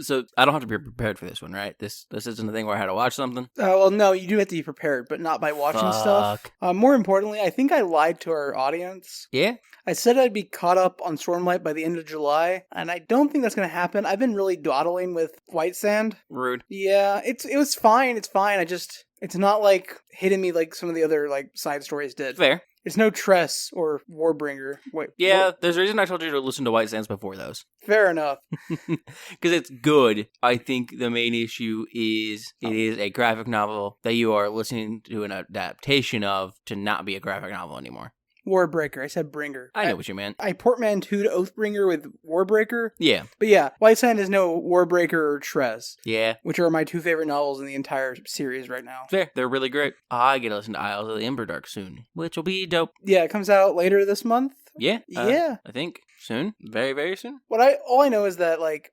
So I don't have to be prepared for this one, right? This isn't a thing where I had to watch something. Well, no, you do have to be prepared, but not by watching stuff. More importantly, I think I lied to our audience. Yeah? I said I'd be caught up on Stormlight by the end of July, and I don't think that's going to happen. I've been really dawdling with White Sand. Rude. Yeah, it was fine. It's fine. It's not like hitting me like some of the other like side stories did. Fair. It's no Tress or Warbringer. Wait, yeah, there's a reason I told you to listen to White Sands before those. Fair enough. Because it's good. I think the main issue is it is a graphic novel that you are listening to an adaptation of to not be a graphic novel anymore. Warbreaker. I said Bringer. I know what you meant. I portmanteaued Oathbringer with Warbreaker. Yeah. But yeah, White Sand is no Warbreaker or Tress. Yeah. Which are my two favorite novels in the entire series right now. Fair. They're really great. I get to listen to Isles of the Emberdark soon, which will be dope. Yeah, it comes out later this month. Yeah. Yeah. I think soon. Very, very soon. All I know is that like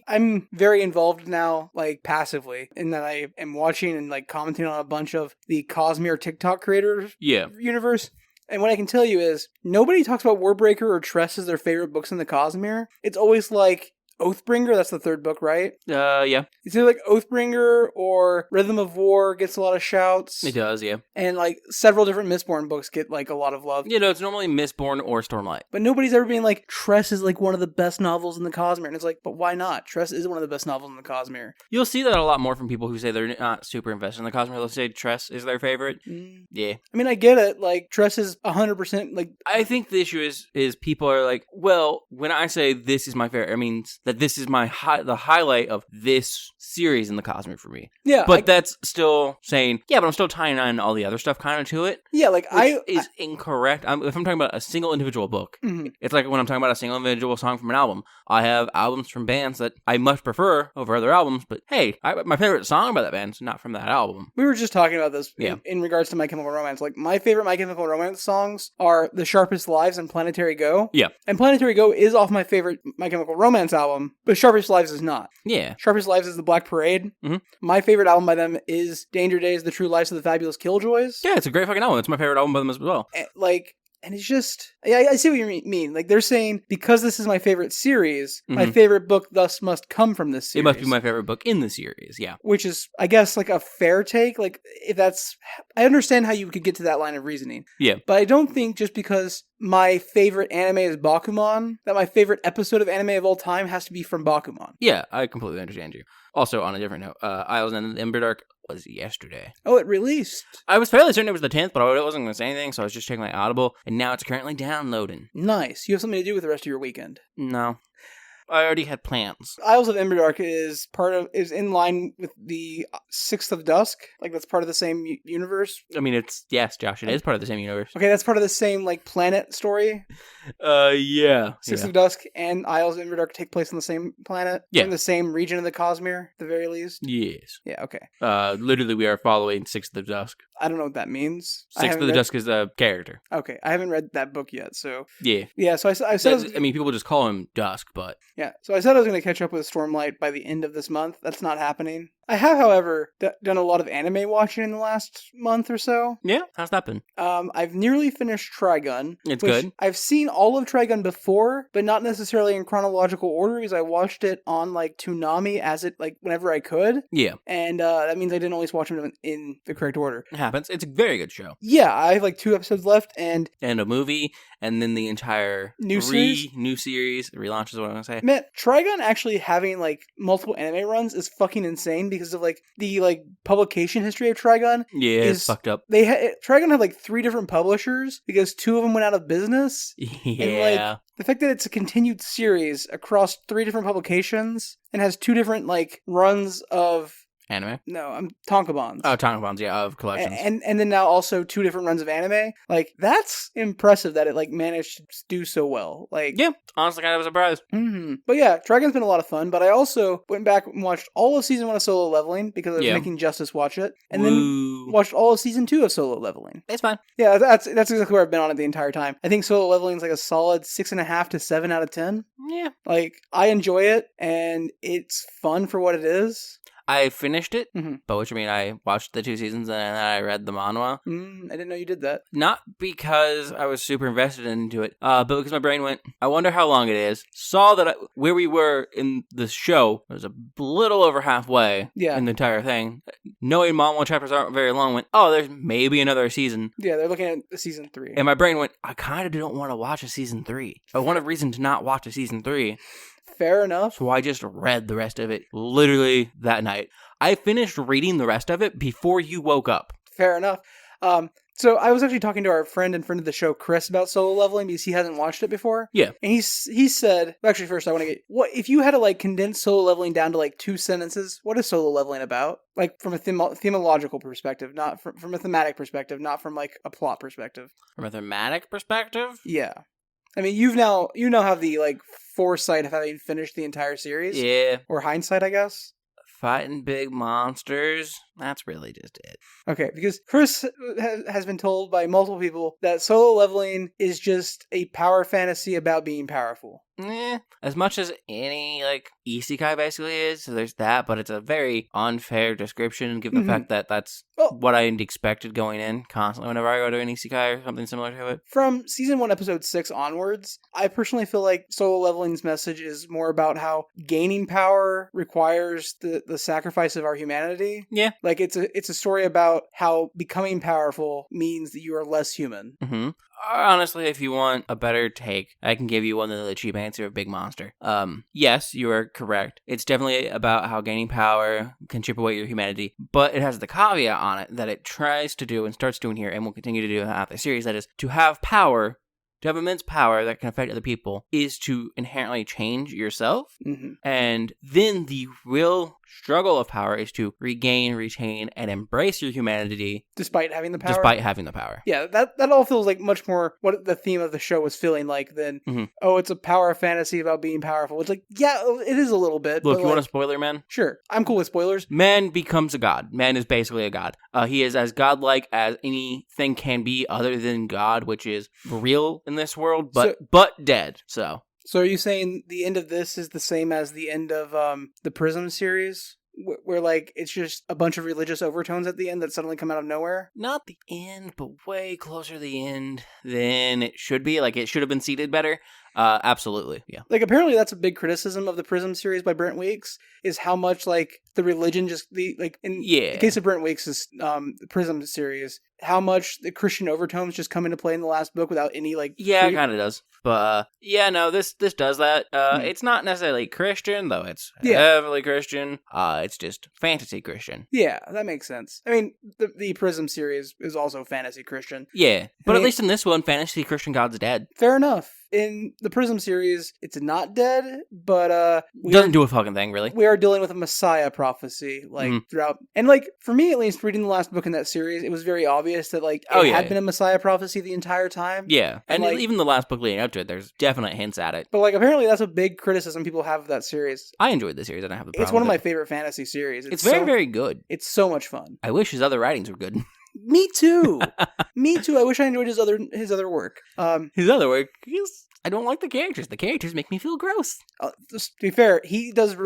I'm very involved now, like passively, in that I am watching and like commenting on a bunch of the Cosmere TikTok creators universe. And what I can tell you is, nobody talks about Warbreaker or Tress as their favorite books in the Cosmere. It's always like Oathbringer, that's the third book, right? Yeah. It's either like Oathbringer or Rhythm of War gets a lot of shouts. It does, yeah. And like several different Mistborn books get like a lot of love. You know, it's normally Mistborn or Stormlight. But nobody's ever been like, Tress is like one of the best novels in the Cosmere. And it's like, but why not? Tress is one of the best novels in the Cosmere. You'll see that a lot more from people who say they're not super invested in the Cosmere. They'll say Tress is their favorite. Yeah. I mean, I get it. Like, Tress is 100% like... I think the issue is people are like, well, when I say this is my favorite, it means that this is my the highlight of this series in the Cosmere for me. Yeah. But that's still saying, yeah, but I'm still tying on all the other stuff kind of to it. Yeah, like which is incorrect. If I'm talking about a single individual book, it's like when I'm talking about a single individual song from an album. I have albums from bands that I much prefer over other albums, but hey, my favorite song by that band's not from that album. We were just talking about this in regards to My Chemical Romance. Like, my favorite My Chemical Romance songs are The Sharpest Lives and Planetary Go. Yeah. And Planetary Go is off my favorite My Chemical Romance album, but Sharpest Lives is not. Yeah. Sharpest Lives is The Black Parade. Mm-hmm. My favorite album by them is Danger Days, The True Lives of the Fabulous Killjoys. Yeah, it's a great fucking album. It's my favorite album by them as well. And it's just, I see what you mean. Like, they're saying, because this is my favorite series, my favorite book thus must come from this series. It must be my favorite book in the series, yeah. Which is, I guess, like a fair take. Like, if that's, I understand how you could get to that line of reasoning. Yeah. But I don't think just because my favorite anime is Bakuman, that my favorite episode of anime of all time has to be from Bakuman. Yeah, I completely understand you. Also, on a different note, Isles of the Emberdark was yesterday. Oh, it released. I was fairly certain it was the 10th, but I wasn't going to say anything, so I was just checking my Audible, and now it's currently downloading. Nice. You have something to do with the rest of your weekend. No. I already had plans. Isles of Emberdark is in line with the Sixth of Dusk. Like, that's part of the same universe. I mean, yes, Josh, it is part of the same universe. Okay, that's part of the same, like, planet story. Yeah. Sixth of Dusk and Isles of Emberdark take place on the same planet. Yeah. In the same region of the Cosmere, at the very least. Yes. Yeah, okay. Literally, we are following Sixth of Dusk. I don't know what that means. Sixth of the Dusk is a character. Okay, I haven't read that book yet, so... Yeah. Yeah, so I said... I mean, people just call him Dusk, but... Yeah, so I said I was going to catch up with Stormlight by the end of this month. That's not happening. I have, however, done a lot of anime watching in the last month or so. Yeah? How's that been? I've nearly finished Trigun. It's good. I've seen all of Trigun before, but not necessarily in chronological order, because I watched it on, like, Toonami as it, like, whenever I could. Yeah. And that means I didn't always watch them in the correct order. It happens. It's a very good show. Yeah, I have, like, 2 episodes left, and a movie, and then the entire new series, relaunch is what I want to say. Man, Trigun actually having, like, multiple anime runs is fucking insane because of, like, the, like, publication history of Trigun. Yeah, it's fucked up. Trigun had, like, 3 different publishers because 2 of them went out of business. Yeah. And, like, the fact that it's a continued series across 3 different publications and has 2 different, like, runs of... Anime? No, I'm Tonkabons. Oh, Tonkabons, yeah, of collections. And then now also 2 different runs of anime. Like, that's impressive that it, like, managed to do so well. Like, yeah, honestly kind of a surprise. Mm-hmm. But yeah, Trigun's been a lot of fun, but I also went back and watched all of Season 1 of Solo Leveling because I was making Justice watch it. And then watched all of Season 2 of Solo Leveling. It's fine. Yeah, that's exactly where I've been on it the entire time. I think Solo Leveling is like a solid 6.5 to 7 out of 10. Yeah. Like, I enjoy it, and it's fun for what it is. I finished it, by which I mean I watched the 2 seasons and then I read the manhwa. I didn't know you did that. Not because I was super invested into it, but because my brain went, I wonder how long it is. Saw that where we were in the show was a little over halfway in the entire thing. Knowing manhwa chapters aren't very long, went, oh, there's maybe another season. Yeah, they're looking at season 3. And my brain went, I kind of don't want to watch a season 3. I want a reason to not watch a season 3. Fair enough. So I just read the rest of it literally that night. I finished reading the rest of it before you woke up. Fair enough. So I was actually talking to our friend and friend of the show, Chris, about Solo Leveling because he hasn't watched it before. Yeah. And he said, actually, first I want to get, what if you had to like condense Solo Leveling down to like 2 sentences, what is Solo Leveling about? Like from a themological perspective, not from a thematic perspective, not from like a plot perspective. From a thematic perspective? Yeah. I mean, you now have the like foresight of having finished the entire series. Yeah. Or hindsight, I guess. Fighting big monsters. That's really just it. Okay, because Chris has been told by multiple people that Solo Leveling is just a power fantasy about being powerful. As much as any, like, isekai basically is, so there's that, but it's a very unfair description given the fact that that's what I expected going in constantly whenever I go to an isekai or something similar to it. From season 1, episode 6 onwards, I personally feel like Solo Leveling's message is more about how gaining power requires the sacrifice of our humanity. Yeah. Like, it's a story about how becoming powerful means that you are less human. Mm-hmm. Honestly, if you want a better take, I can give you one of the cheap answer of Big Monster. Yes, you are correct. It's definitely about how gaining power can chip away your humanity, but it has the caveat on it that it tries to do and starts doing here and will continue to do throughout the series. That is, to have power, to have immense power that can affect other people, is to inherently change yourself. Mm-hmm. And then the real struggle of power is to regain, retain, and embrace your humanity. Despite having the power? Yeah, that all feels like much more what the theme of the show was feeling like than, it's a power fantasy about being powerful. It's like, yeah, it is a little bit. Look, you want a spoiler, man? Sure. I'm cool with spoilers. Man becomes a god. Man is basically a god. He is as godlike as anything can be other than God, which is real in this world, but dead, so... So are you saying the end of this is the same as the end of the Prism series? Where, like, it's just a bunch of religious overtones at the end that suddenly come out of nowhere? Not the end, but way closer to the end than it should be. Like, it should have been seated better. Absolutely, yeah. Like, apparently that's a big criticism of the Prism series by Brent Weeks, is how much, like, the religion just, in the case of Brent Weeks' Prism series, how much the Christian overtones just come into play in the last book without any, like... Yeah, it kind of does. But, this does that. It's not necessarily Christian, though it's heavily Christian. It's just fantasy Christian. Yeah, that makes sense. I mean, the Prism series is also fantasy Christian. Yeah, but at least in this one, fantasy Christian god's dead. Fair enough. In the Prism series, it's not dead, but doesn't do a fucking thing, really. We are dealing with a Messiah prophecy, throughout. And, for me, at least, reading the last book in that series, it was very obvious that, it had been a Messiah prophecy the entire time. Yeah, and even the last book leading up to it, there's definite hints at it. But, apparently that's a big criticism people have of that series. I enjoyed the series, I don't have a problem It's one of my favorite fantasy series. It's very, very good. It's so much fun. I wish his other writings were good. Me too. Me too. I wish I enjoyed his other work. His other work I don't like the characters. The characters make me feel gross. Just to be fair, he does a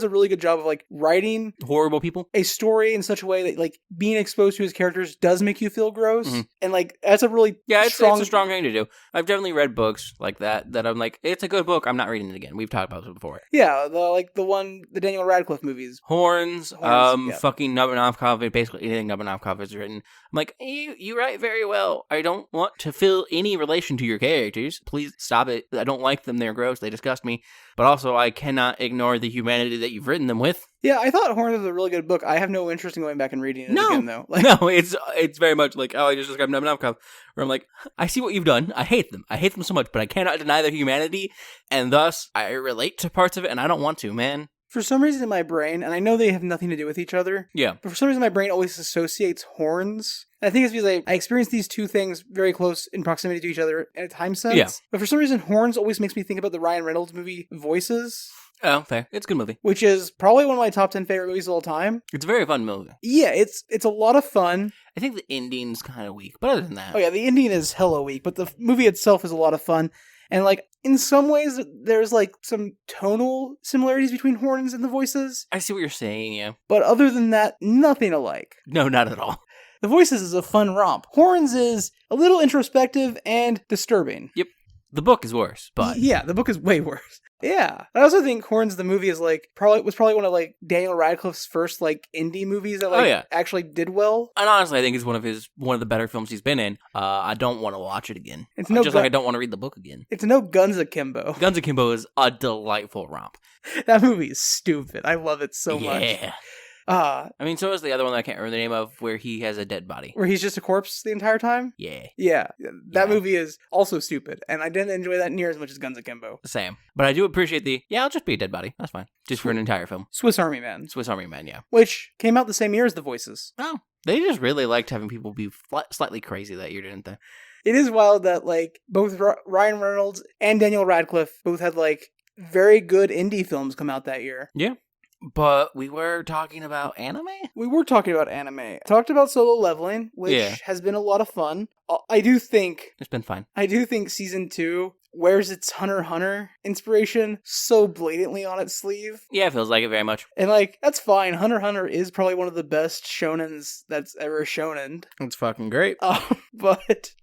really good job of writing horrible people, a story in such a way that being exposed to his characters does make you feel gross, and that's a really it's a strong thing to do. I've definitely read books like that I'm like, it's a good book. I'm not reading it again. We've talked about this before. Yeah, the Daniel Radcliffe movies, Horns fucking Nabokov, basically anything Nabokov has written. I'm like, you write very well. I don't want to feel any relation to your characters. Please stop it. I don't like them. They're gross. They disgust me. But also, I cannot ignore the humanity that you've written them with. Yeah, I thought Horns was a really good book. I have no interest in going back and reading it again, though. No, it's very much like, I just described Nabokov, where I'm like, I see what you've done. I hate them. I hate them so much, but I cannot deny their humanity, and thus, I relate to parts of it, and I don't want to, man. For some reason in my brain, and I know they have nothing to do with each other, but for some reason my brain always associates Horns. And I think it's because I experienced these two things very close in proximity to each other in a time sense. Yeah. But for some reason, Horns always makes me think about the Ryan Reynolds movie Voices. Oh, fair. It's a good movie. Which is probably one of my top 10 favorite movies of all time. It's a very fun movie. Yeah, it's a lot of fun. I think the ending's kind of weak, but other than that... Oh yeah, the ending is hella weak, but the movie itself is a lot of fun. And in some ways, there's like some tonal similarities between Horns and the voices. I see what you're saying, yeah. But other than that, nothing alike. No, not at all. The Voices is a fun romp. Horns is a little introspective and disturbing. Yep. The book is worse, but... Yeah, the book is way worse. Yeah. I also think Horns, the movie, is like, was probably one of like Daniel Radcliffe's first like indie movies that actually did well. And honestly, I think it's one of the better films he's been in. I don't want to watch it again. It's like I don't want to read the book again. It's no Guns Akimbo. Guns Akimbo is a delightful romp. That movie is stupid. I love it so much. Yeah. I mean, so is the other one that I can't remember the name of, where he has a dead body. Where he's just a corpse the entire time? Yeah. Yeah. That movie is also stupid, and I didn't enjoy that near as much as Guns Akimbo. Same. But I do appreciate I'll just be a dead body. That's fine. Just for an entire film. Swiss Army Man. Swiss Army Man, yeah. Which came out the same year as The Voices. Oh. They just really liked having people be slightly crazy that year, didn't they? It is wild that, like, both Ryan Reynolds and Daniel Radcliffe both had, like, very good indie films come out that year. Yeah. But we were talking about anime? We were talking about anime. Talked about Solo Leveling, which has been a lot of fun. I do think... It's been fun. I do think Season 2 wears its Hunter x Hunter inspiration so blatantly on its sleeve. Yeah, it feels like it very much. And, like, that's fine. Hunter x Hunter is probably one of the best shonens that's ever shonen. It's fucking great. But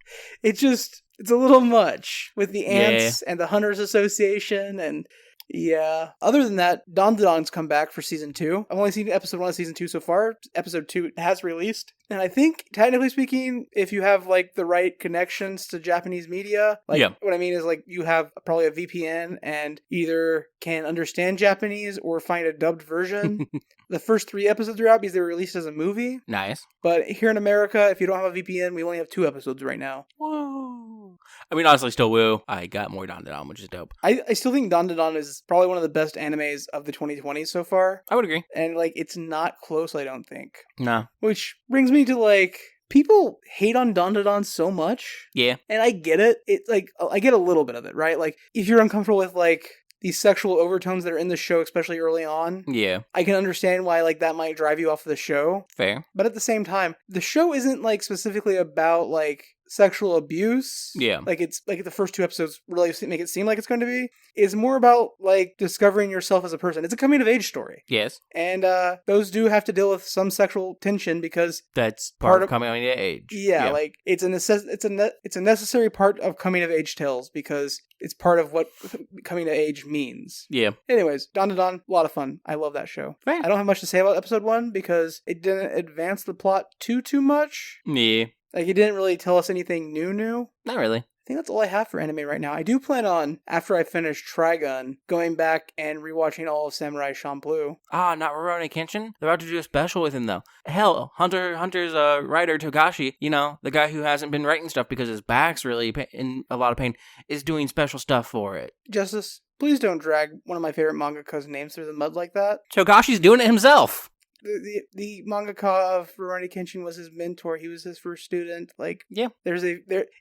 it's a little much with the ants and the Hunters Association and... Yeah. Other than that, Dandadan's come back for Season 2. I've only seen Episode 1 of Season 2 so far. Episode 2 has released. And I think, technically speaking, if you have, like, the right connections to Japanese media, what I mean is, like, you have probably a VPN and either can understand Japanese or find a dubbed version. The first 3 episodes are out because they were released as a movie. Nice. But here in America, if you don't have a VPN, we only have 2 episodes right now. Whoa. I mean, honestly, still woo. I got more Dandadan, which is dope. I still think Dandadan is probably one of the best animes of the 2020s so far. I would agree. And, like, it's not close, I don't think. No. Which brings me to, like... People hate on Dandadan so much. Yeah. And I get it. It's like, I get a little bit of it, right? Like, if you're uncomfortable with, like, these sexual overtones that are in the show, especially early on. Yeah. I can understand why, like, that might drive you off of the show. Fair. But at the same time, the show isn't, like, specifically about, like, sexual abuse. Yeah. Like, it's, like, the first 2 episodes really make it seem like it's going to be. It's more about, like, discovering yourself as a person. It's a coming-of-age story. Yes. And those do have to deal with some sexual tension because... That's part of coming of age. Yeah, like, it's a necessary part of coming-of-age tales because it's part of what coming to age means. Yeah. Anyways, Dandadan, a lot of fun. I love that show. Fair. I don't have much to say about episode 1 because it didn't advance the plot too much. Yeah. Like, it didn't really tell us anything new. Not really. I think that's all I have for anime right now. I do plan on, after I finish Trigun, going back and rewatching all of Samurai Champloo. Not Rurouni Kenshin? They're about to do a special with him, though. Hell, Hunter's writer, Togashi, you know, the guy who hasn't been writing stuff because his back's really in a lot of pain, is doing special stuff for it. Justice, please don't drag one of my favorite mangaka's names through the mud like that. Togashi's doing it himself! The mangaka of Rurouni Kenshin was his mentor. He was his first student. Like, yeah,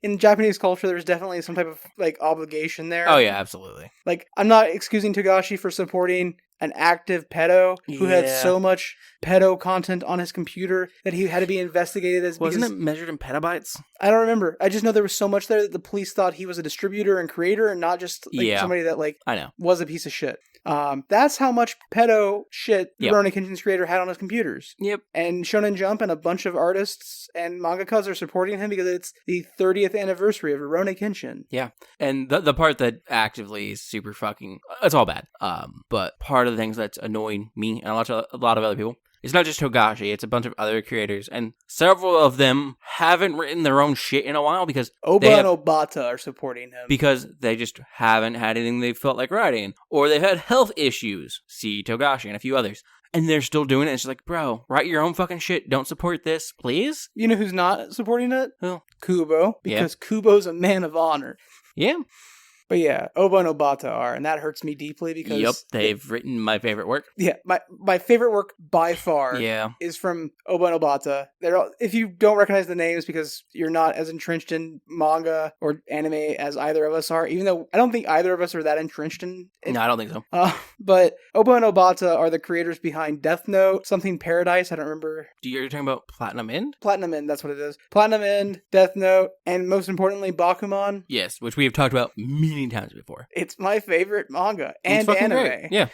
in Japanese culture, there's definitely some type of like obligation there. Oh yeah, absolutely. Like, I'm not excusing Togashi for supporting an active pedo who had so much pedo content on his computer that he had to be investigated as. Wasn't it measured in petabytes? I don't remember. I just know there was so much there that the police thought he was a distributor and creator and not just like somebody that like I know was a piece of shit. That's how much pedo shit the Rurouni Kenshin's creator had on his computers. Yep. And Shonen Jump and a bunch of artists and mangakas are supporting him because it's the 30th anniversary of Rurouni Kenshin. Yeah. And the part that actively is super fucking... It's all bad. But part of the things that's annoying me and a lot of other people, it's not just Togashi, it's a bunch of other creators, and several of them haven't written their own shit in a while because Oba and Obata are supporting him. Because they just haven't had anything they felt like writing, or they've had health issues. See Togashi and a few others. And they're still doing it. It's just like, bro, write your own fucking shit. Don't support this, please. You know who's not supporting it? Who? Kubo. Because Kubo's a man of honor. Yeah. But yeah, Oba and Obata are, and that hurts me deeply because... they've written my favorite work. Yeah, my favorite work by far is from Oba and Obata. If you don't recognize the names because you're not as entrenched in manga or anime as either of us are, even though I don't think either of us are that entrenched in it. No, I don't think so. But Oba and Obata are the creators behind Death Note, Something Paradise, I don't remember. You're talking about Platinum End? Platinum End, that's what it is. Platinum End, Death Note, and most importantly, Bakuman. Yes, which we have talked about millions many times before. It's my favorite manga and anime. Great. Yeah.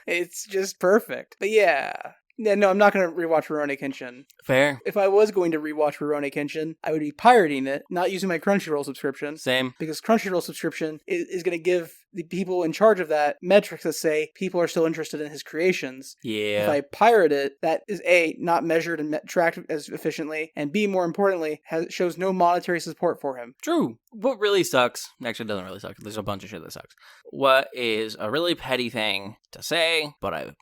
It's just perfect. But yeah. Yeah, no, I'm not going to rewatch Rurouni Kenshin. Fair. If I was going to rewatch Rurouni Kenshin, I would be pirating it, not using my Crunchyroll subscription. Same. Because Crunchyroll subscription is going to give the people in charge of that metrics that say people are still interested in his creations. Yeah. If I pirate it, that is A, not measured and tracked as efficiently, and B, more importantly, shows no monetary support for him. True. What really sucks, actually it doesn't really suck, there's a bunch of shit that sucks. What is a really petty thing to say, but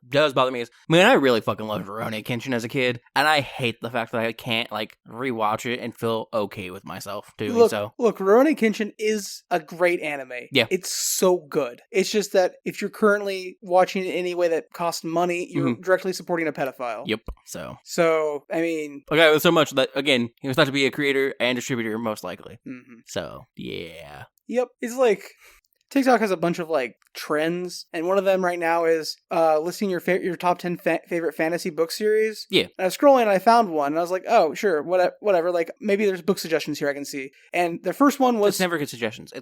does bother me is, man, I really fucking loved Rurouni Kenshin as a kid, and I hate the fact that I can't, like, rewatch it and feel okay with myself doing so. Look, Rurouni Kenshin is a great anime. Yeah. It's so good. It's just that if you're currently watching it in any way that costs money, you're directly supporting a pedophile. Yep. So, I mean... Okay, with so much that, again, he was thought to be a creator and distributor, most likely. Mm-hmm. So, yeah. Yep. It's like... TikTok has a bunch of like trends, and one of them right now is listing your top 10 favorite fantasy book series. Yeah. And I was scrolling and I found one, and I was like, oh, sure, whatever. Like, maybe there's book suggestions here I can see. And the first one was... It's never good suggestions.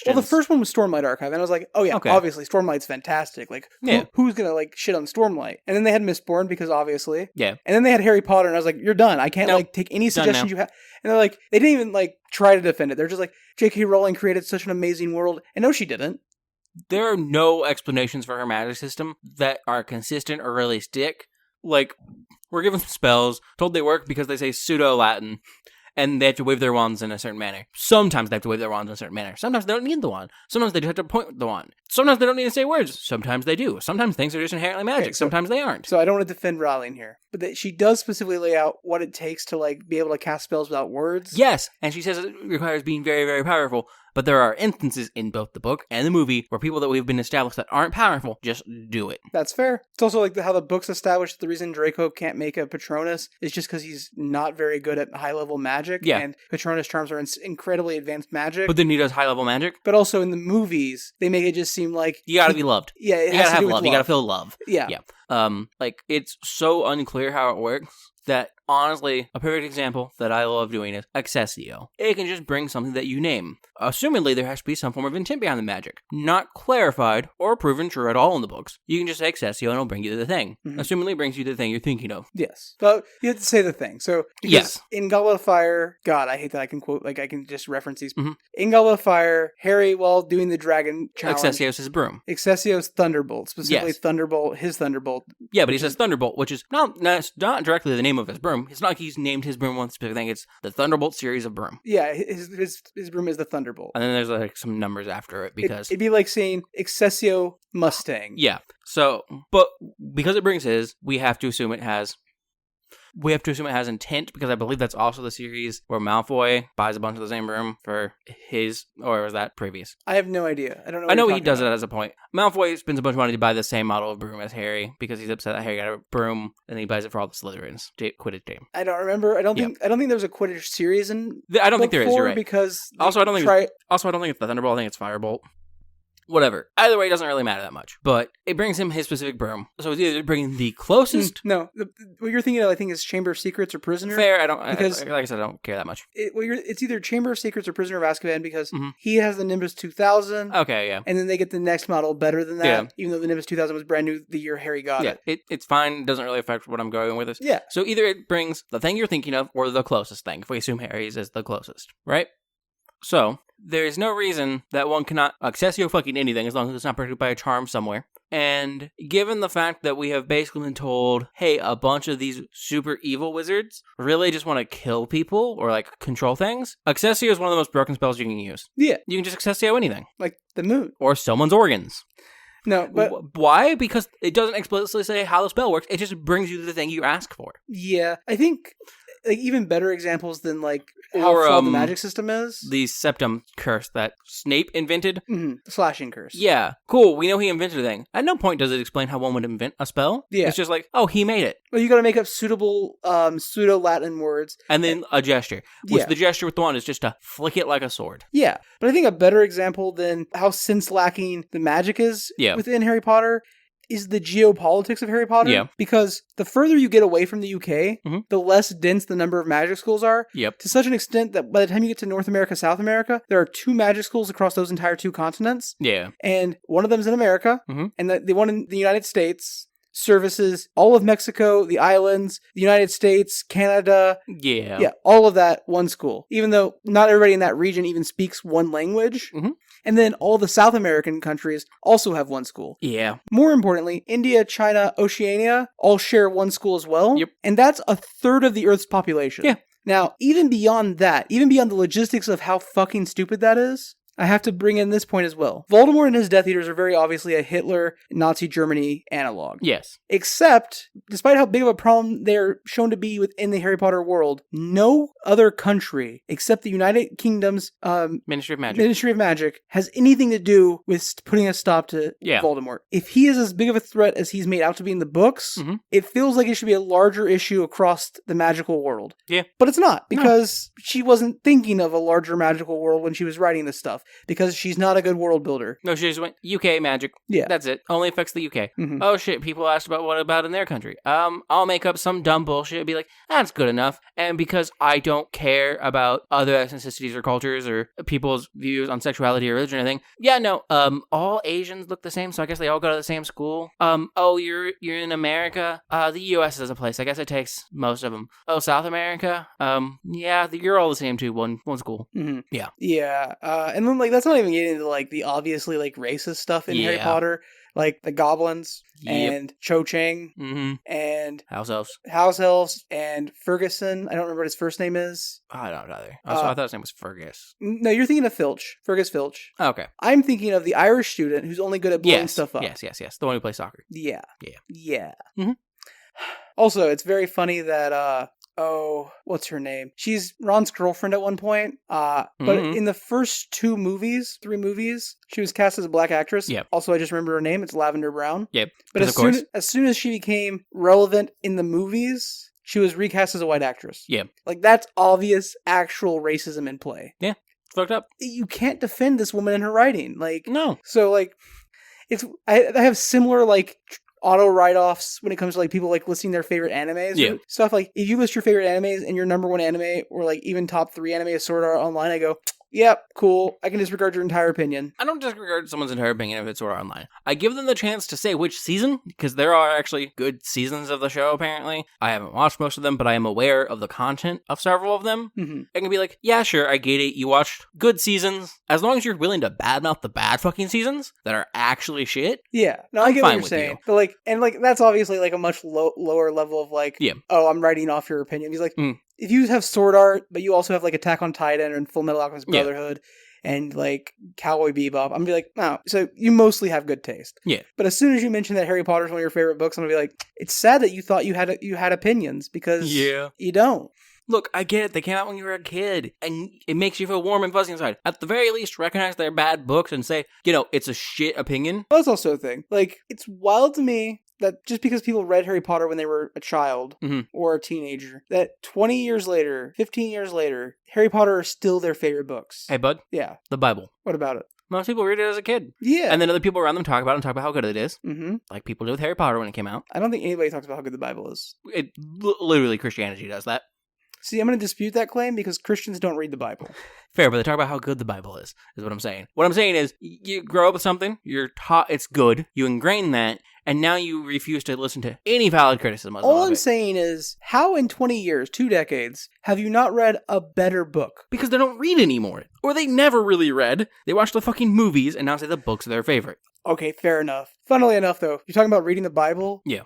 Well, the first one was Stormlight Archive, and I was like, oh yeah, obviously, Stormlight's fantastic. Like, who's gonna like shit on Stormlight? And then they had Mistborn, because obviously. Yeah. And then they had Harry Potter, and I was like, you're done. I can't like take any suggestions you have. And they're like, they didn't even like try to defend it. They're just like, J.K. Rowling created such an amazing world. And no, she didn't. There are no explanations for her magic system that are consistent or really stick. Like, we're given spells, told they work because they say pseudo-Latin, and they have to wave their wands in a certain manner. Sometimes they have to wave their wands in a certain manner. Sometimes they don't need the wand. Sometimes they just have to point with the wand. Sometimes they don't need to say words. Sometimes they do. Sometimes things are just inherently magic. Okay, sometimes they aren't. So I don't want to defend Rowling here, but she does specifically lay out what it takes to like be able to cast spells without words. Yes, and she says it requires being very, very powerful. But there are instances in both the book and the movie where people that we've been established that aren't powerful just do it. That's fair. It's also like how the books established the reason Draco can't make a Patronus is just because he's not very good at high-level magic. Yeah. And Patronus charms are incredibly advanced magic. But then he does high-level magic. But also in the movies, they make it just seem like... You gotta be loved. Yeah, you gotta have love. You gotta feel love. Yeah. Like, it's so unclear how it works that, honestly, a perfect example that I love doing is Accessio. It can just bring something that you name. Assumedly, there has to be some form of intent behind the magic. Not clarified or proven true at all in the books. You can just say Accessio and it'll bring you to the thing. Mm-hmm. Assumedly, it brings you to the thing you're thinking of. Yes. But you have to say the thing. So, yes. In Goblet of Fire, God, I hate that I can quote, like, I can just reference these. Mm-hmm. In Goblet of Fire, Harry, while doing the dragon challenge... Accessio's his broom. Accessio's Thunderbolt. Specifically, yes. Thunderbolt, his Thunderbolt. Yeah, but he says Thunderbolt, which is not directly the name of his broom. It's not like he's named his broom one specific thing. It's the Thunderbolt series of broom. Yeah, his broom is the Thunderbolt. And then there's like some numbers after it because... It'd be like saying Accessio Mustang. Yeah. So, but because it brings his, we have to assume it has intent, because I believe that's also the series where Malfoy buys a bunch of the same broom for his, or was that previous? I have no idea. I don't know. I know he does it as a point. Malfoy spends a bunch of money to buy the same model of broom as Harry because he's upset that Harry got a broom, and he buys it for all the Slytherins Quidditch team. I don't remember. I don't think there was a Quidditch series in. I don't think there is. You're right. Because I don't think it's the Thunderbolt. I think it's Firebolt. Whatever. Either way, it doesn't really matter that much. But it brings him his specific broom. So it's either bringing the closest... No. What you're thinking of, I think, is Chamber of Secrets or Prisoner. Fair. Because, like I said, I don't care that much. It's either Chamber of Secrets or Prisoner of Azkaban, because he has the Nimbus 2000. Okay, yeah. And then they get the next model better than that, even though the Nimbus 2000 was brand new the year Harry got it. It's fine. It doesn't really affect what I'm going with this. Yeah. So either it brings the thing you're thinking of or the closest thing, if we assume Harry's is the closest, right? So, there is no reason that one cannot Accessio fucking anything as long as it's not protected by a charm somewhere. And given the fact that we have basically been told, hey, a bunch of these super evil wizards really just want to kill people or, like, control things, Accessio is one of the most broken spells you can use. Yeah. You can just Accessio anything. Like the moon. Or someone's organs. No, but... Why? Because it doesn't explicitly say how the spell works. It just brings you to the thing you ask for. Yeah. I think... like even better examples than like how flawed the magic system is. The septum curse that Snape invented. Mm-hmm. The slashing curse. Yeah. Cool. We know he invented a thing. At no point does it explain how one would invent a spell. Yeah. It's just like, oh, he made it. Well, you got to make up suitable pseudo-Latin words. And then a gesture. Which the gesture with the wand is just to flick it like a sword. Yeah. But I think a better example than how sense-lacking the magic is within Harry Potter is the geopolitics of Harry Potter. Yeah. Because the further you get away from the UK, the less dense the number of magic schools are. Yep. To such an extent that by the time you get to North America, South America, there are 2 magic schools across those entire 2 continents. Yeah. And one of them's in America, and the one in the United States services all of Mexico, the islands, the United States, Canada. Yeah, all of that, one school. Even though not everybody in that region even speaks one language. And then all the South American countries also have one school. Yeah. More importantly, India, China, Oceania all share one school as well. Yep. And that's a third of the Earth's population. Yeah. Now, even beyond that, even beyond the logistics of how fucking stupid that is, I have to bring in this point as well. Voldemort and his Death Eaters are very obviously a Hitler, Nazi Germany analog. Yes. Except, despite how big of a problem they're shown to be within the Harry Potter world, no other country except the United Kingdom's Ministry of Magic has anything to do with putting a stop to Voldemort. If he is as big of a threat as he's made out to be in the books, it feels like it should be a larger issue across the magical world. Yeah. But it's not, because she wasn't thinking of a larger magical world when she was writing this stuff. Because she's not a good world builder. No, she just went, UK magic. Yeah. That's it. Only affects the UK. Oh shit, people asked about what about in their country. I'll make up some dumb bullshit and be like, that's good enough. And because I don't care about other ethnicities or cultures or people's views on sexuality or religion or anything, all Asians look the same, so I guess they all go to the same school. Oh, you're in America? The US is a place. I guess it takes most of them. Oh, South America? You're all the same too. One school. Yeah. Yeah. And then, like, that's not even getting into, like, the obviously, like, racist stuff in Harry Potter. Like, the goblins and Cho Chang and House Elves and Ferguson. I don't remember what his first name is. I don't either. I thought his name was Fergus. No, you're thinking of Filch. Fergus Filch. Oh, okay. I'm thinking of the Irish student who's only good at blowing stuff up. Yes. The one who plays soccer. Yeah. Also, it's very funny that, what's her name? She's Ron's girlfriend at one point. But in the first 3 movies, she was cast as a black actress. Yep. Also, I just remember her name. It's Lavender Brown. Yep. But as soon as she became relevant in the movies, she was recast as a white actress. Yeah. Like, that's obvious actual racism in play. Yeah. It's fucked up. You can't defend this woman in her writing. Like, no. So, like, I have similar, like, auto write-offs when it comes to, like, people, like, listing their favorite animes. Yeah. Stuff like, if you list your favorite animes and your number 1 anime or, like, even top 3 anime is Sword Art Online, I go, yep, cool. I can disregard your entire opinion. I don't disregard someone's entire opinion if it's Sword Art Online. I give them the chance to say which season, because there are actually good seasons of the show, apparently. I haven't watched most of them, but I am aware of the content of several of them. I can be like, yeah, sure, I get it. You watched good seasons. As long as you're willing to badmouth the bad fucking seasons that are actually shit. Yeah. No, I get what you're saying. But, like, and, like, that's obviously, like, a much lower level of, like, I'm writing off your opinion. He's like, if you have Sword Art, but you also have, like, Attack on Titan and Full Metal Alchemist Brotherhood and, like, Cowboy Bebop, I'm going to be like, no, so you mostly have good taste. Yeah. But as soon as you mention that Harry Potter is one of your favorite books, I'm going to be like, it's sad that you thought you had opinions, because you don't. Look, I get it. They came out when you were a kid, and it makes you feel warm and fuzzy inside. At the very least, recognize they're bad books and say, it's a shit opinion. That's also a thing. Like, it's wild to me that just because people read Harry Potter when they were a child or a teenager, that 20 years later, 15 years later, Harry Potter are still their favorite books. Hey, bud. Yeah. The Bible. What about it? Most people read it as a kid. Yeah. And then other people around them talk about how good it is. Like people did with Harry Potter when it came out. I don't think anybody talks about how good the Bible is. Literally, Christianity does that. See, I'm going to dispute that claim because Christians don't read the Bible. Fair, but they talk about how good the Bible is what I'm saying. What I'm saying is, you grow up with something, you're taught it's good, you ingrain that, and now you refuse to listen to any valid criticism of it. All I'm saying is, how in 20 years, 2 decades, have you not read a better book? Because they don't read anymore. Or they never really read. They watch the fucking movies and now say the books are their favorite. Okay, fair enough. Funnily enough, though, you're talking about reading the Bible? Yeah.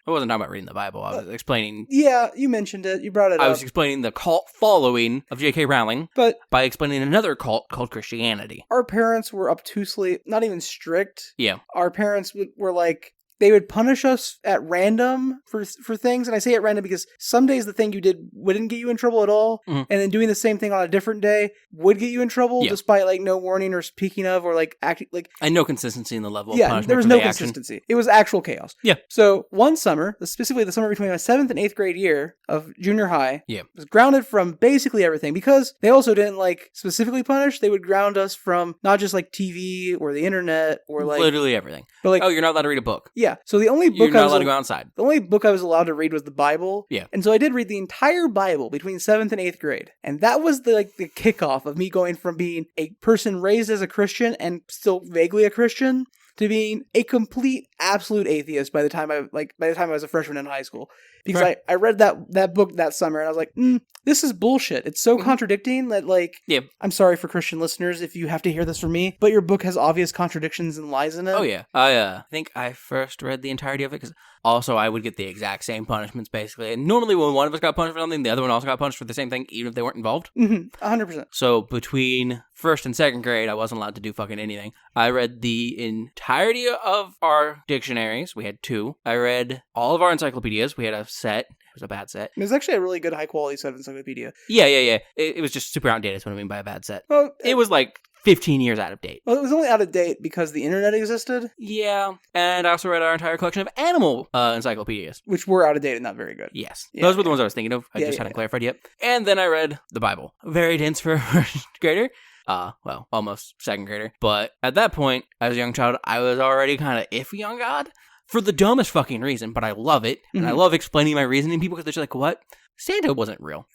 I wasn't talking about reading the Bible. I was explaining... Yeah, you mentioned it. You brought it up. I was explaining the cult following of J.K. Rowling by explaining another cult called Christianity. Our parents were obtusely, not even strict. Yeah. Our parents were like... They would punish us at random for things, and I say at random because some days the thing you did wouldn't get you in trouble at all, and then doing the same thing on a different day would get you in trouble, despite like no warning or speaking of or like acting like. And no consistency in the level of punishment. There was no consistency. It was actual chaos. Yeah. So one summer, specifically the summer between my 7th and 8th grade year of junior high, was grounded from basically everything because they also didn't like specifically punish. They would ground us from not just like TV or the internet or like literally everything. But like, oh, you're not allowed to read a book. Yeah. Yeah. So the only book You're not allowed to go outside. The only book I was allowed to read was the Bible. Yeah. And so I did read the entire Bible between 7th and 8th grade. And that was the kickoff of me going from being a person raised as a Christian and still vaguely a Christian to being a complete, absolute atheist by the time I was a freshman in high school. Because right. I read that book that summer and I was like, this is bullshit. It's so contradicting that I'm sorry for Christian listeners if you have to hear this from me, but your book has obvious contradictions and lies in it. Oh yeah. I think I first read the entirety of it because also I would get the exact same punishments basically. And normally when one of us got punished for something, the other one also got punished for the same thing, even if they weren't involved. 100%. So between 1st and 2nd grade, I wasn't allowed to do fucking anything. I read the entirety of our dictionaries. We had 2. I read all of our encyclopedias. We had a set. It was a bad set. It was actually a really good high quality set of encyclopedia. Yeah. It was just super outdated. That's what I mean by a bad set. Well, it was 15 years out of date. Well, it was only out of date because the internet existed. Yeah. And I also read our entire collection of animal encyclopedias. Which were out of date and not very good. Yes. Those were the ones I was thinking of. I just hadn't clarified yet. And then I read the Bible. Very dense for a first grader. Almost 2nd grader. But at that point, as a young child, I was already kind of iffy on God. For the dumbest fucking reason, but I love it. And I love explaining my reasoning to people because they're just like, what? Santa wasn't real.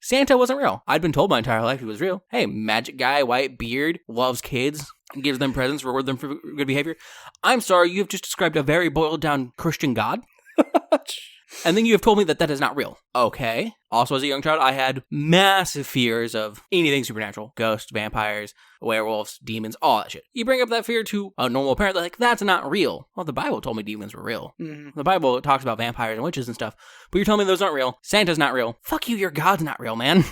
Santa wasn't real. I'd been told my entire life he was real. Hey, magic guy, white beard, loves kids, gives them presents, reward them for good behavior. I'm sorry, you have just described a very boiled down Christian God. And then you have told me that is not real. Okay. Also, as a young child, I had massive fears of anything supernatural. Ghosts, vampires, werewolves, demons, all that shit. You bring up that fear to a normal parent, they're like, that's not real. Well, the Bible told me demons were real. The Bible talks about vampires and witches and stuff. But you're telling me those aren't real. Santa's not real. Fuck you, your God's not real, man.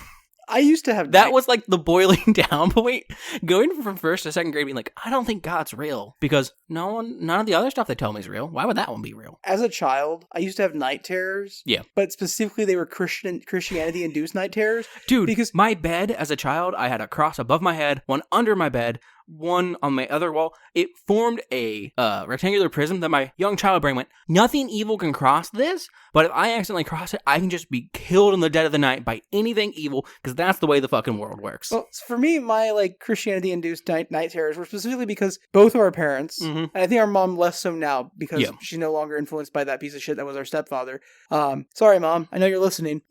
I used to have... That was the boiling down point. Going from 1st to 2nd grade being like, I don't think God's real. Because none of the other stuff they tell me is real. Why would that one be real? As a child, I used to have night terrors. Yeah. But specifically, they were Christianity-induced night terrors. Dude, because my bed as a child, I had a cross above my head, one under my bed, one on my other wall. It formed a rectangular prism that my young child brain went, nothing evil can cross this, but if I accidentally cross it, I can just be killed in the dead of the night by anything evil, because that's the way the fucking world works. Well, for me, my Christianity-induced night terrors were specifically because both of our parents, and I think our mom less so now because she's no longer influenced by that piece of shit that was our stepfather. Sorry, Mom, I know you're listening.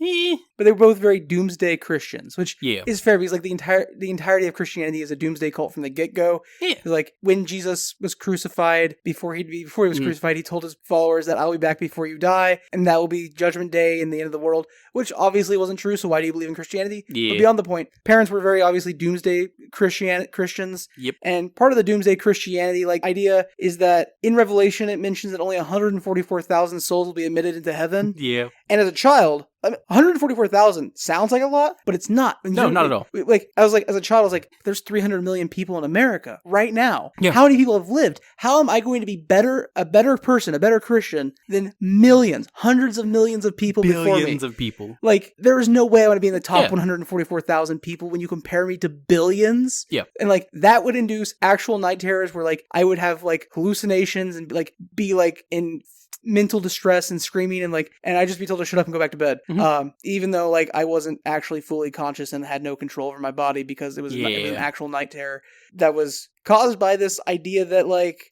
But they were both very doomsday Christians, which is fair because the entirety of Christianity is a doomsday cult from the get-go. Yeah. When Jesus was crucified, before he was crucified, he told his followers that I'll be back before you die, and that will be Judgment Day and the end of the world, which obviously wasn't true, so why do you believe in Christianity? Yeah. But beyond the point, parents were very obviously doomsday Christians. Yep. And part of the doomsday Christianity idea is that in Revelation it mentions that only 144,000 souls will be admitted into heaven. Yeah. And as a child, 144,000 sounds like a lot, but it's not. No, not at all. As a child, I was like, there's 300 million people in America right now. Yeah. How many people have lived? How am I going to be a better person, a better Christian than millions, hundreds of millions of people before me? Billions of people. There is no way I want to be in the top 144,000 people when you compare me to billions. Yeah. And that would induce actual night terrors where I would have hallucinations and be in mental distress and screaming and I'd just be told to shut up and go back to bed. Even though I wasn't actually fully conscious and had no control over my body because it was an actual night terror that was caused by this idea that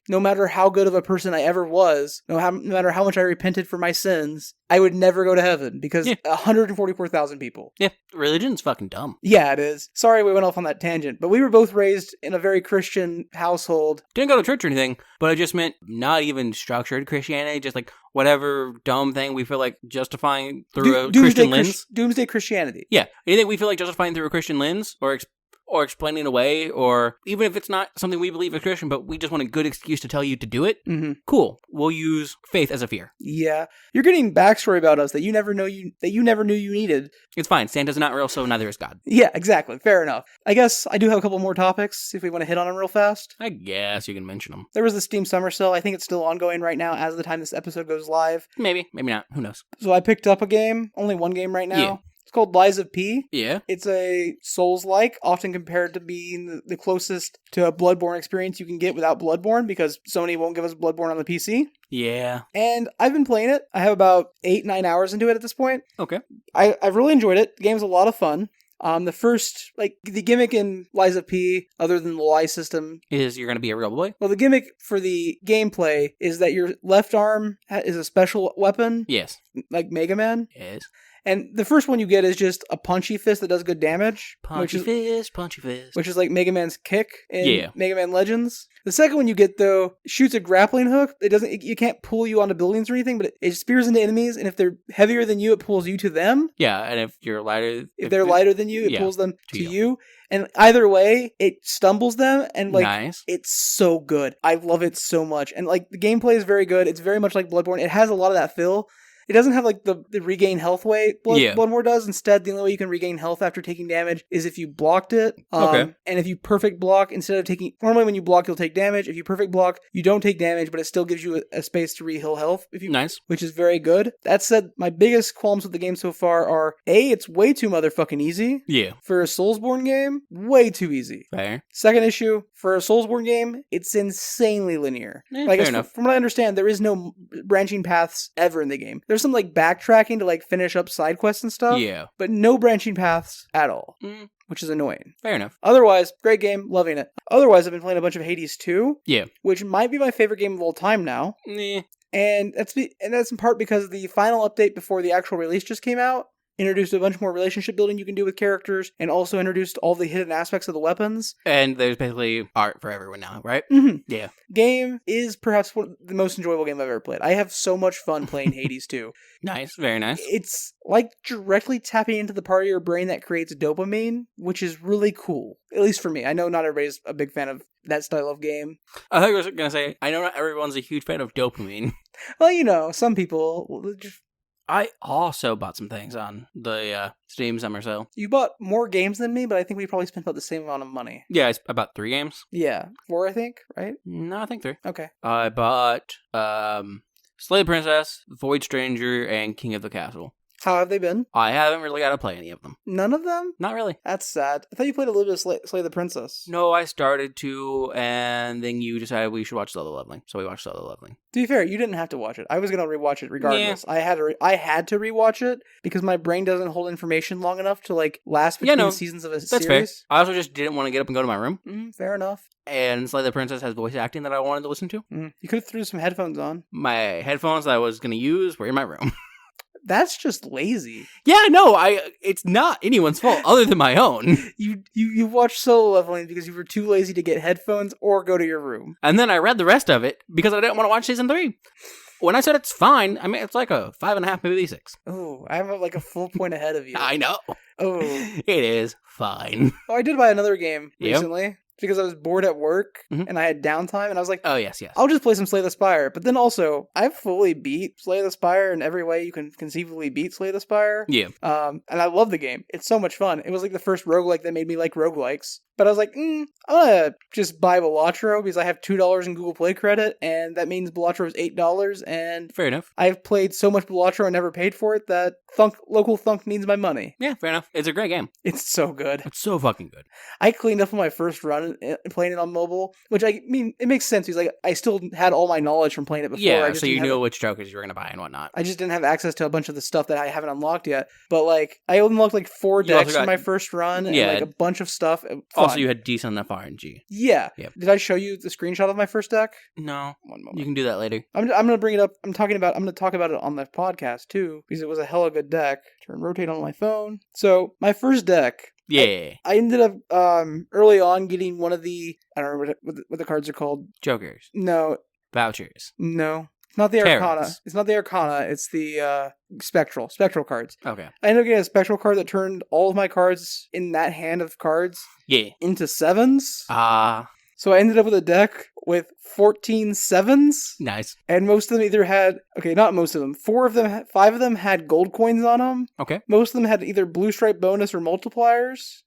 no matter how good of a person I ever was, no matter how much I repented for my sins, I would never go to heaven because 144,000 people. Yeah, religion's fucking dumb. Yeah, it is. Sorry we went off on that tangent, but we were both raised in a very Christian household. Didn't go to church or anything, but I just meant not even structured Christianity, just whatever dumb thing we feel like justifying through a Christian lens. Doomsday Christianity. Yeah, anything we feel like justifying through a Christian lens or explaining away, or even if it's not something we believe is Christian, but we just want a good excuse to tell you to do it, cool. We'll use faith as a fear. Yeah. You're getting backstory about us that you never knew you needed. It's fine. Santa's not real, so neither is God. Yeah, exactly. Fair enough. I guess I do have a couple more topics if we want to hit on them real fast. I guess you can mention them. There was the Steam Summer Sale. I think it's still ongoing right now as of the time this episode goes live. Maybe not. Who knows? So I picked up a game, only one game right now. Yeah. It's called Lies of P. Yeah. It's a Souls-like, often compared to being the closest to a Bloodborne experience you can get without Bloodborne, because Sony won't give us Bloodborne on the PC. Yeah. And I've been playing it. I have about 8-9 hours into it at this point. Okay. I've really enjoyed it. The game's a lot of fun. The first, like, the gimmick in Lies of P, other than the Y system, is you're going to be a real boy? Well, the gimmick for the gameplay is that your left arm is a special weapon. Yes. Like Mega Man. Yes. And the first one you get is just a punchy fist that does good damage. Punchy fist. Which is like Mega Man's kick in Mega Man Legends. The second one you get, though, shoots a grappling hook. You can't pull you onto buildings or anything, but it spears into enemies, and if they're heavier than you, it pulls you to them. Yeah, and if you're lighter... If they're lighter than you, it pulls them to you. And either way, it stumbles them, and like, nice. It's so good. I love it so much. And like, the gameplay is very good. It's very much like Bloodborne. It has a lot of that feel. It doesn't have like the regain health way Bloodborne does. Instead, the only way you can regain health after taking damage is if you blocked it. And if you perfect block, instead of taking... Normally when you block, you'll take damage. If you perfect block, you don't take damage, but it still gives you a space to re-heal health. Nice. Which is very good. That said, my biggest qualms with the game so far are, A, it's way too motherfucking easy. Yeah. For a Soulsborne game, way too easy. Fair. Second issue, for a Soulsborne game, it's insanely linear. Fair enough. From what I understand, there is no branching paths ever in the game. There's some like backtracking to like finish up side quests and stuff. Yeah. But no branching paths at all. Which is annoying. Fair enough. Otherwise, great game, loving it. Otherwise, I've been playing a bunch of Hades 2. Yeah. Which might be my favorite game of all time now. And that's in part because the final update before the actual release just came out. Introduced a bunch more relationship building you can do with characters, and also introduced all the hidden aspects of the weapons. And there's basically art for everyone now, right? Mm-hmm. Yeah. Game is perhaps the most enjoyable game I've ever played. I have so much fun playing Hades 2. Nice, very nice. It's like directly tapping into the part of your brain that creates dopamine, which is really cool. At least for me. I know not everybody's a big fan of that style of game. I thought you were going to say, I know not everyone's a huge fan of dopamine. Well, you know, some people... I also bought some things on the Steam Summer Sale. You bought more games than me, but I think we probably spent about the same amount of money. Yeah, I bought 3 games. Yeah. 4, I think, right? No, I think 3. Okay. I bought Slay the Princess, Void Stranger, and King of the Castle. How have they been? I haven't really got to play any of them. None of them? Not really. That's sad. I thought you played a little bit of Slay the Princess. No, I started to, and then you decided we should watch Solo Leveling. So we watched Solo Leveling. To be fair, you didn't have to watch it. I was going to rewatch it regardless. Yeah. I had to rewatch it because my brain doesn't hold information long enough to like last between seasons of a series. That's fair. I also just didn't want to get up and go to my room. Fair enough. And Slay the Princess has voice acting that I wanted to listen to. You could have threw some headphones on. My headphones that I was going to use were in my room. That's just lazy. Yeah, no, it's not anyone's fault other than my own. You watched Solo Leveling because you were too lazy to get headphones or go to your room. And then I read the rest of it because I didn't want to watch season 3. When I said it's fine, I mean, it's like a 5.5, maybe 6. Oh, I'm like a full point ahead of you. I know. Oh. It is fine. Oh, I did buy another game recently. Because I was bored at work and I had downtime and I was like, oh, yes. I'll just play some Slay the Spire. But then also, I fully beat Slay the Spire in every way you can conceivably beat Slay the Spire. Yeah. And I love the game. It's so much fun. It was like the first roguelike that made me like roguelikes. But I was like, I'm gonna just buy Balatro because I have $2 in Google Play credit, and that means Balatro is $8, and fair enough. I've played so much Balatro and never paid for it that local Thunk needs my money. Yeah, fair enough. It's a great game. It's so good. It's so fucking good. I cleaned up on my first run playing it on mobile, which I mean, it makes sense because like I still had all my knowledge from playing it before. Yeah, so you knew which jokers you were gonna buy and whatnot. I just didn't have access to a bunch of the stuff that I haven't unlocked yet. But like, I unlocked like 4 decks in my first run, and like a bunch of stuff. Also, you had decent enough RNG. Yeah. Yep. Did I show you the screenshot of my first deck? No. One moment. You can do that later. I'm gonna bring it up. I'm gonna talk about it on the podcast too because it was a hella good deck. Rotate on my phone. So my first deck. Yeah. I ended up early on getting one of the, I don't remember what the cards are called. Jokers. No. Vouchers. No. It's not the Arcana. It's not the Arcana. It's the Spectral cards. Okay. I ended up getting a Spectral card that turned all of my cards in that hand of cards into 7s. So I ended up with a deck with 14 7s. Nice. And most of them either had, not most of them, 5 of them had gold coins on them. Okay. Most of them had either blue stripe bonus or multipliers.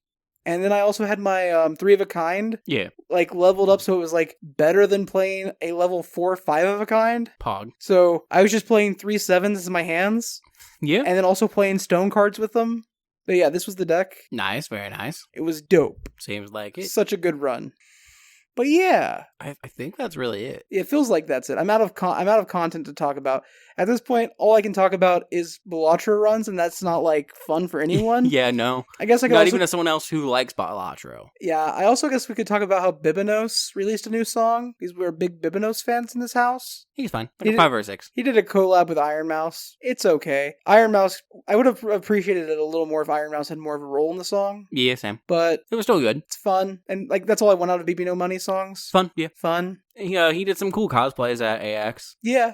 And then I also had my 3 of a kind. Yeah. Like leveled up so it was like better than playing a level 4 5 of a kind. Pog. So I was just playing 3 7s in my hands. Yeah. And then also playing stone cards with them. But yeah, this was the deck. Nice. Very nice. It was dope. Seems like it. Such a good run. But yeah, I think that's really it. It feels like that's it. I'm out of content to talk about. At this point, all I can talk about is Balatro runs, and that's not like fun for anyone. Yeah, no. I guess I could not also, even as someone else who likes Balatro. Yeah, I also guess we could talk about how Bibinos released a new song because we're big Bibinos fans in this house. He's fine. Like a 5 or a 6. He did a collab with Iron Mouse. It's okay. Iron Mouse, I would have appreciated it a little more if Iron Mouse had more of a role in the song. Yeah, same. But it was still good. It's fun. And like that's all I want out of BB No Money songs. Fun, yeah. Fun. He did some cool cosplays at AX. Yeah.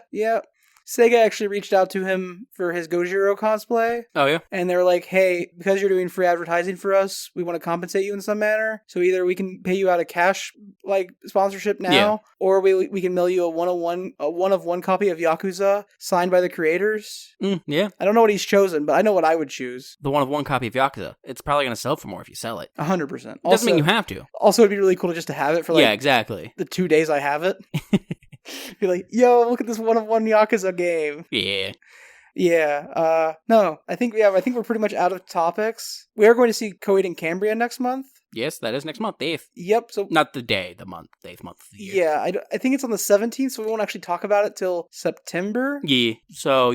Sega actually reached out to him for his Gojiro cosplay. Oh, yeah? And they were like, hey, because you're doing free advertising for us, we want to compensate you in some manner. So either we can pay you out of cash, like, sponsorship now, or we can mail you a one-of-one copy of Yakuza signed by the creators. Yeah. I don't know what he's chosen, but I know what I would choose. The one-of-one copy of Yakuza. It's probably going to sell for more if you sell it. 100%. Doesn't mean you have to. Also, it'd be really cool to just to have it for, like, exactly. the 2 days I have it. Be like, yo, look at this one-of-one Yakuza game. Yeah. No, I think we're pretty much out of topics. We are going to see Coheed and Cambria next month. Yes, that is next month, 8th. Yep. So not the day, the month, the 8th month of the year. Yeah, I think it's on the 17th, so we won't actually talk about it till September. Yeah. So,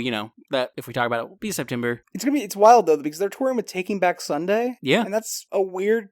that if we talk about it, will be September. It's wild though, because they're touring with Taking Back Sunday. Yeah. And that's a weird,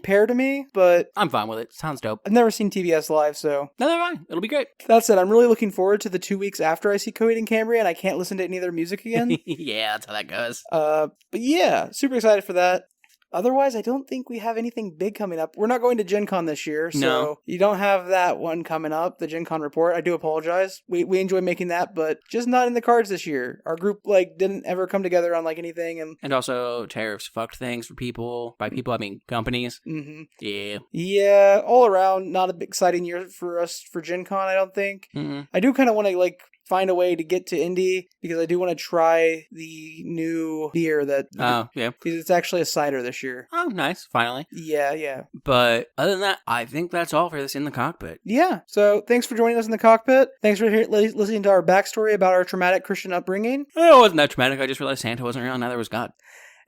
pair to me, but I'm fine with it. Sounds dope. I've never seen TBS live, so. No, they're fine. It'll be great. That said, I'm really looking forward to the 2 weeks after I see Coheed and Cambria, and I can't listen to any of their music again. Yeah, that's how that goes. But yeah, super excited for that. Otherwise, I don't think we have anything big coming up. We're not going to Gen Con this year, so you don't have that one coming up, the Gen Con report. I do apologize. We enjoy making that, but just not in the cards this year. Our group didn't ever come together on anything. And also, tariffs fucked things for people. By people, I mean companies. Mm-hmm. Yeah. Yeah, all around, not an exciting year for us for Gen Con, I don't think. Mm-hmm. I do kind of want to, find a way to get to Indy because I do want to try the new beer that. Oh, yeah. Because it's actually a cider this year. Oh, nice. Finally. Yeah. But other than that, I think that's all for this In the Cockpit. Yeah. So thanks for joining us in the cockpit. Thanks for listening to our backstory about our traumatic Christian upbringing. It wasn't that traumatic. I just realized Santa wasn't real and neither was God.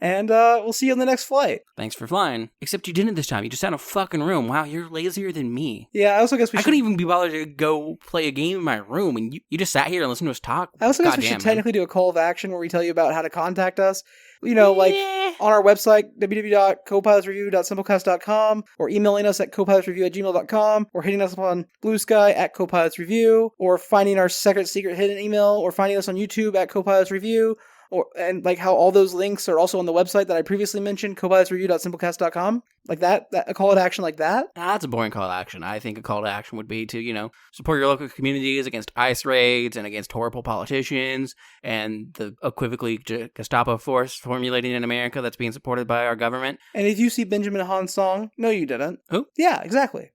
And we'll see you on the next flight. Thanks for flying. Except you didn't this time. You just sat in a fucking room. Wow, you're lazier than me. Yeah, I also guess we should... I couldn't even be bothered to go play a game in my room, and you just sat here and listened to us talk. I also guess we should technically do a call of action where we tell you about how to contact us. On our website, www.copilotsreview.simplecast.com, or emailing us at copilotsreview@gmail.com, or hitting us up on Blue Sky at copilotsreview, or finding our secret hidden email, or finding us on YouTube at copilotsreview. And how all those links are also on the website that I previously mentioned, copilotsreview.simplecast.com. Like that, a call to action like that? That's a boring call to action. I think a call to action would be to, support your local communities against ICE raids and against horrible politicians and the equivocally Gestapo force formulating in America that's being supported by our government. And if you see Benjamin Han's song, no, you didn't. Who? Yeah, exactly.